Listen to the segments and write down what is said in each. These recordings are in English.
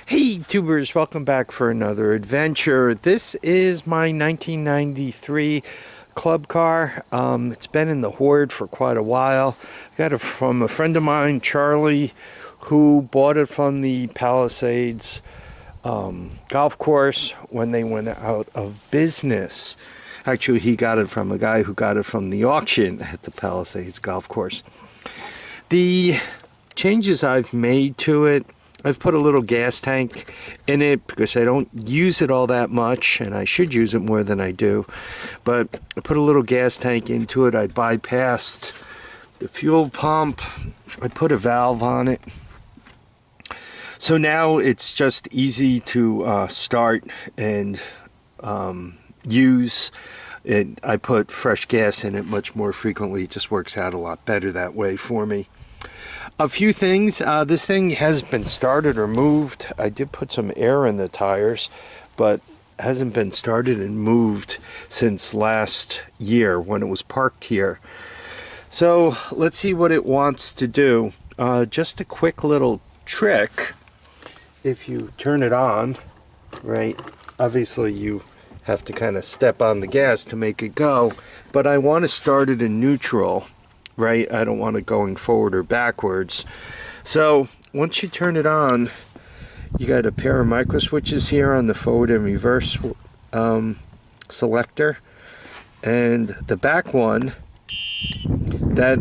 Hey tubers, welcome back for another adventure. This is my 1993 club car. It's been in the hoard for quite a while. I got it from a friend of mine, Charlie, who bought it from the Palisades golf course when they went out of business. Actually, he got it from a guy who got it from the auction at the Palisades golf course. The changes I've made to it, I've put a little gas tank in it because I don't use it all that much, and I should use it more than I do. But I put a little gas tank into it. I bypassed the fuel pump. I put a valve on it. So now it's just easy to start and use. I put fresh gas in it much more frequently. It just works out a lot better that way for me. A few things. This thing hasn't been started or moved. I did put some air in the tires, but hasn't been started and moved since last year when it was parked here. So let's see what it wants to do. Just a quick little trick. If you turn it on, right, obviously you have to kind of step on the gas to make it go, but I want to start it in neutral. Right, I don't want it going forward or backwards. So once you turn it on, you got a pair of micro switches here on the forward and reverse selector, and the back one that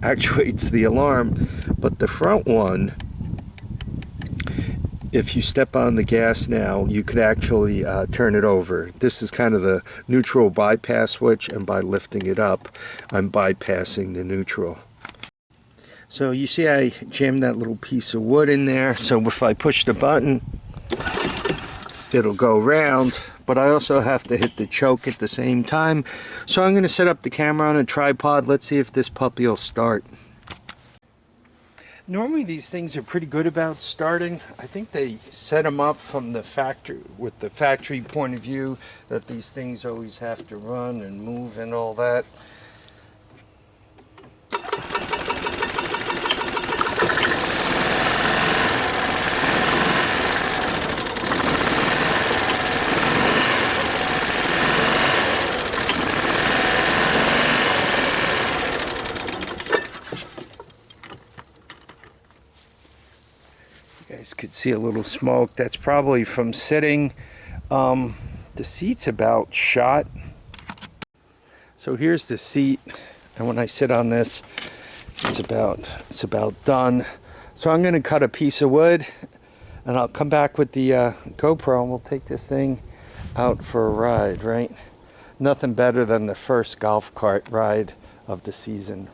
actuates the alarm, but the front one, if you step on the gas now, you could actually turn it over. This is kind of the neutral bypass switch, and by lifting it up, I'm bypassing the neutral. So you see I jammed that little piece of wood in there, so if I push the button, it'll go round, but I also have to hit the choke at the same time. So I'm going to set up the camera on a tripod. Let's see if this puppy will start. Normally these things are pretty good about starting. I think they set them up from the factory, with the factory point of view, that these things always have to run and move and all that. You guys could see a little smoke. That's probably from sitting. The seat's about shot. So here's the seat, and when I sit on this, it's about done. So I'm going to cut a piece of wood, and I'll come back with the GoPro, and we'll take this thing out for a ride. Right? Nothing better than the first golf cart ride of the season.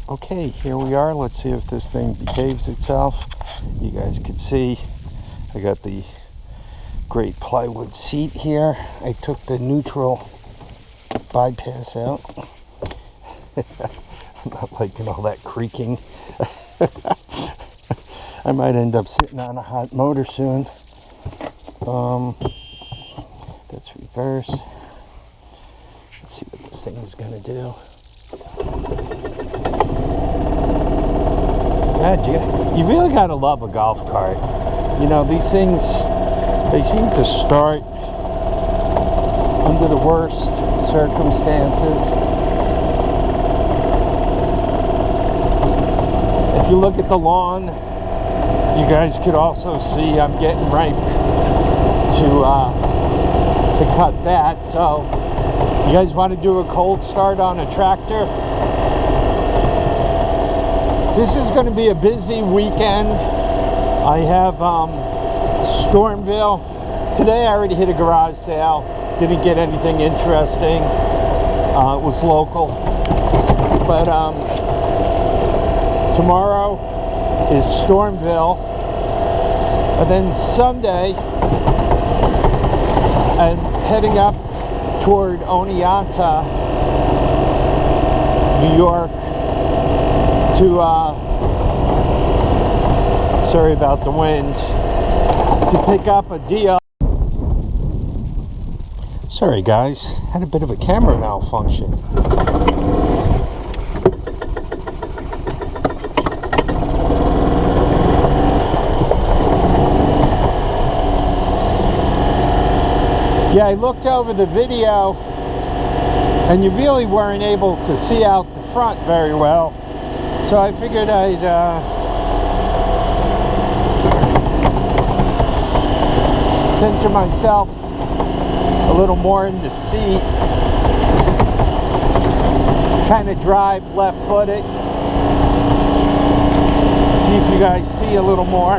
Okay, here we are. Let's see if this thing behaves itself. You guys can see I got the great plywood seat here. I took the neutral bypass out. I'm not liking all that creaking. I might end up sitting on a hot motor soon. That's reverse. Let's see what this thing is going to do. You really gotta love a golf cart. You know, these things, they seem to start under the worst circumstances. If you look at the lawn, you guys could also see I'm getting ripe to cut that. So, you guys want to do a cold start on a tractor? This is going to be a busy weekend. I have Stormville. Today I already hit a garage sale. Didn't get anything interesting. It was local. But tomorrow is Stormville. And then Sunday, I'm heading up toward Oneonta, New York, to sorry about the wind, to pick up a deal. Sorry guys, had a bit of a camera malfunction. Yeah, I looked over the video and you really weren't able to see out the front very well. So I figured I'd center myself a little more in the seat. Kind of drive left-footed. See if you guys see a little more.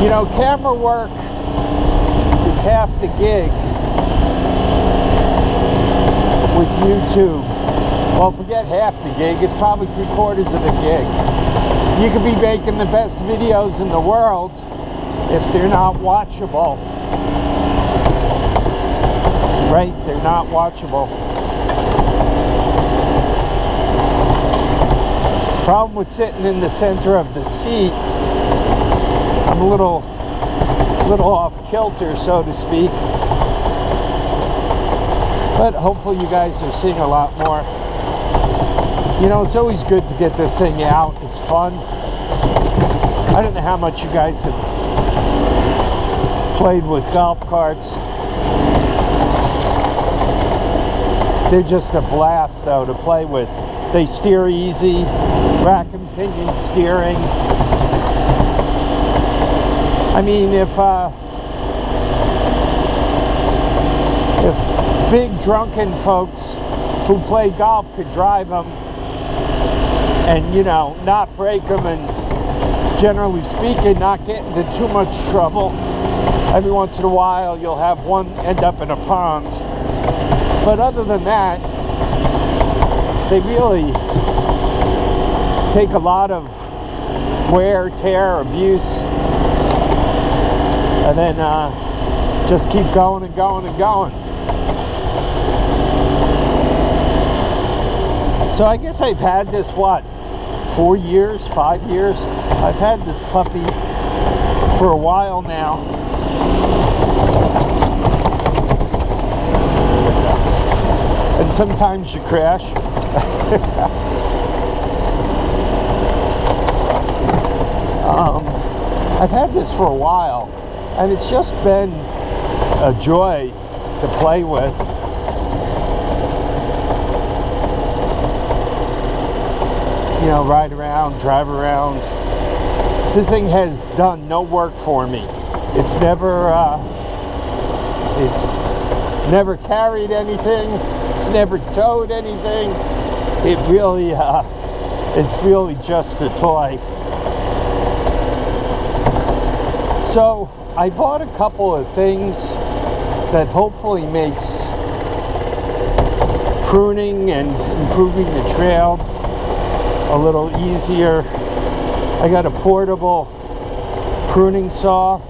You know, camera work is half the gig with YouTube. Well, forget half the gig, it's probably 3/4 of the gig. You could be making the best videos in the world if they're not watchable. Right, they're not watchable. Problem with sitting in the center of the seat, I'm a little off kilter, so to speak. But hopefully you guys are seeing a lot more. You know, it's always good to get this thing out. It's fun. I don't know how much you guys have played with golf carts. They're just a blast, though, to play with. They steer easy, rack and pinion steering. I mean, if big drunken folks who play golf could drive them and, you know, not break them and, generally speaking, not get into too much trouble, every once in a while you'll have one end up in a pond. But other than that, they really take a lot of wear, tear, abuse, and then just keep going and going and going. So I guess I've had this, what, 4 years, 5 years? I've had this puppy for a while now. And sometimes you crash. I've had this for a while, and it's just been a joy to play with. You know, ride around, drive around. This thing has done no work for me. It's never carried anything. It's never towed anything. It really, it's really just a toy. So I bought a couple of things that hopefully makes pruning and improving the trails a little easier. I got a portable pruning saw.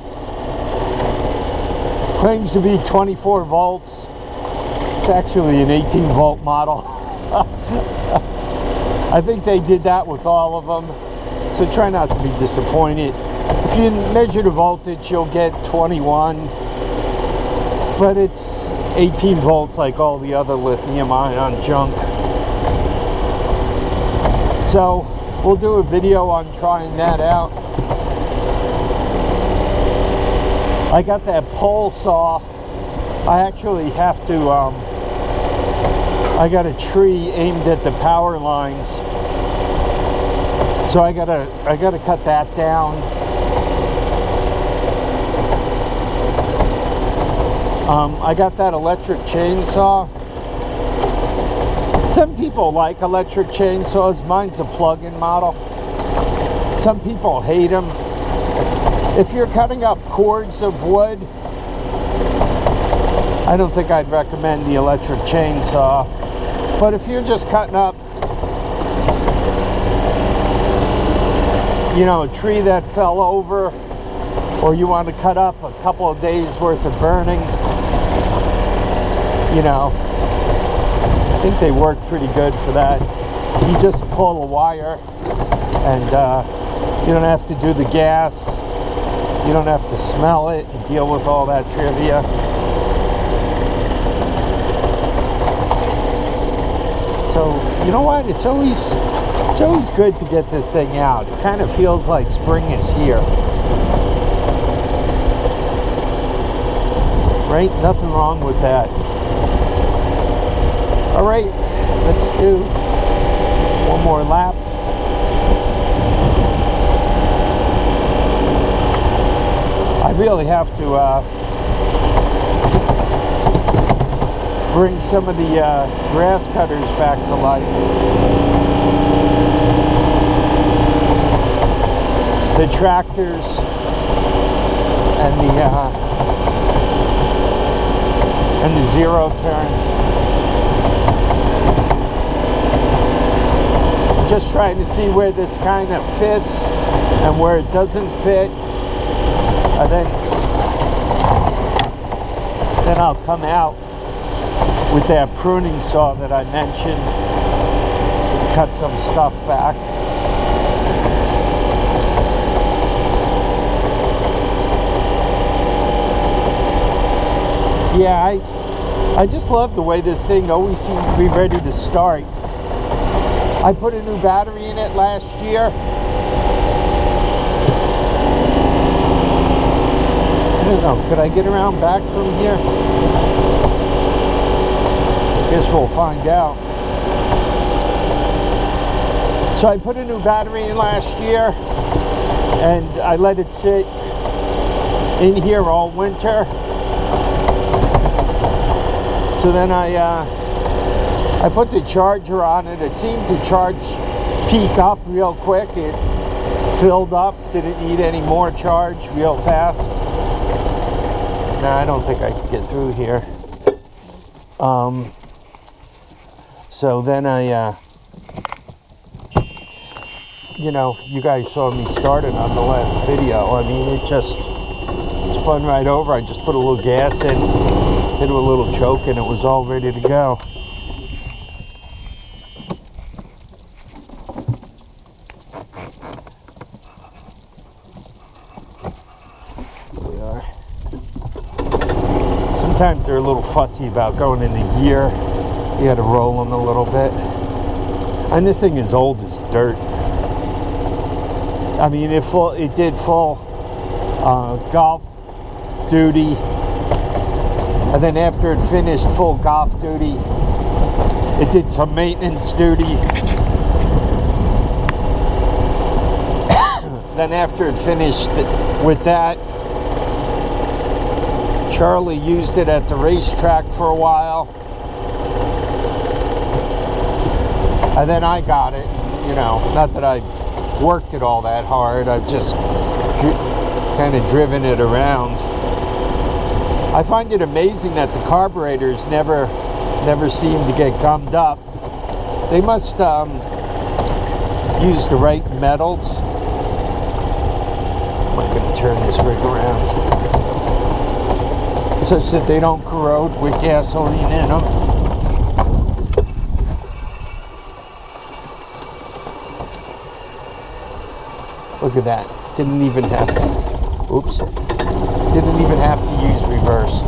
Claims to be 24 volts. It's actually an 18 volt model. I think they did that with all of them, so try not to be disappointed. If you measure the voltage, you'll get 21, but it's 18 volts like all the other lithium-ion junk. So we'll do a video on trying that out. I got that pole saw. I actually have to, I got a tree aimed at the power lines, so I gotta cut that down. I got that electric chainsaw. Some people like electric chainsaws. Mine's a plug-in model. Some people hate them. If you're cutting up cords of wood, I don't think I'd recommend the electric chainsaw. But if you're just cutting up, you know, a tree that fell over, or you want to cut up a couple of days worth of burning, you know, I think they work pretty good for that. You just pull a wire, and you don't have to do the gas. You don't have to smell it and deal with all that trivia. So, you know what? It's always good to get this thing out. It kind of feels like spring is here. right? Nothing wrong with that. All right, let's do one more lap. I really have to bring some of the grass cutters back to life. The tractors and the zero turn. Just trying to see where this kind of fits and where it doesn't fit, and then I'll come out with that pruning saw that I mentioned, cut some stuff back. Yeah, I just love the way this thing always seems to be ready to start. I put a new battery in it last year. I don't know, could I get around back from here? I guess we'll find out. So I put a new battery in last year, and I let it sit in here all winter. So then I put the charger on it. It seemed to peak up real quick. It filled up, didn't need any more charge real fast. No, I don't think I could get through here. So then you know, you guys saw me starting on the last video. I mean, it just spun right over. I just put a little gas in, hit a little choke, and it was all ready to go. Here we are. Sometimes they're a little fussy about going into gear. You got to roll them a little bit. And this thing is old as dirt. I mean, it did full golf duty, and then after it finished full golf duty, it did some maintenance duty. Then after it finished with that, Charlie used it at the racetrack for a while, and then I got it. You know, not that I've worked it all that hard, I've just kind of driven it around. I find it amazing that the carburetors never seem to get gummed up. They must use the right metals. I'm going to turn this rig around such that they don't corrode with gasoline in them. Look at that. Didn't even have to, oops. Didn't even have to use reverse.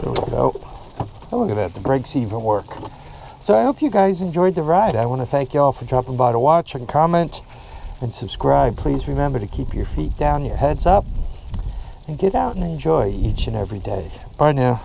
There we go. Oh, look at that. The brakes even work. So I hope you guys enjoyed the ride. I want to thank you all for dropping by to watch and comment and subscribe. Please remember to keep your feet down, your heads up, and get out and enjoy each and every day. Bye now.